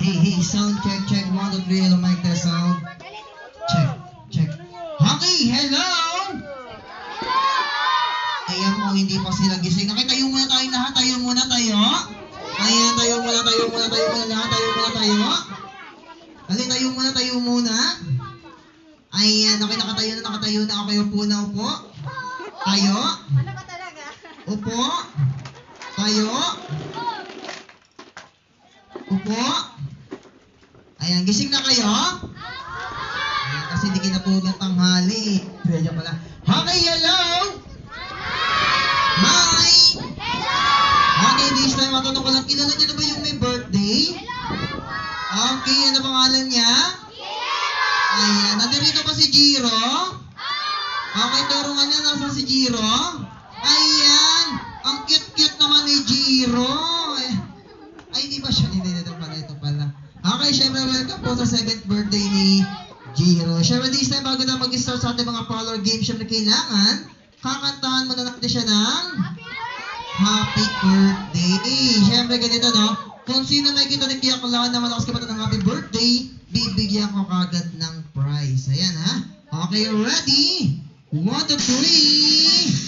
Hey, sound check. 1, 2, 3, hello, mic test sound. Check. Okay, hello! Ayan mo, hindi pa sila gising. Okay, tayo muna tayo lahat. Tayo muna. Ayan, tayo muna lahat. Dali, tayo muna. Ayan, okay, nakatayo na. Okay, upo. Tayo. Ano ba talaga? Upo. Tayo. Upo. Ayan, gising na kayo? Ayan, kasi hindi kinatulog ng tanghali. Pwede pala. Okay, hello! Hi! Okay, this time, matanong ko lang, kilala niyo na ba yung may birthday? Okay, ano pangalan niya? Ayan, nandito ba si Jiro? Okay, turungan niya, nasa si Jiro? Ayan, ang cute naman ni Jiro. Ay, hindi ba siya? Hindi, ito pala. Okay, syempre, welcome po sa 7th birthday ni Jiro. Syempre, this time, bago na mag-start sa ating mga parlor game, syempre, kailangan, kakantahan muna natin siya ng Happy Birthday. Syempre, ganito, no? Kung sino may kita nagkiyak ko lang na malakas kapatid ng Happy Birthday, bibigyan ko kagad ng prize. Ayan, ha? Okay, ready? 1, 2, 3.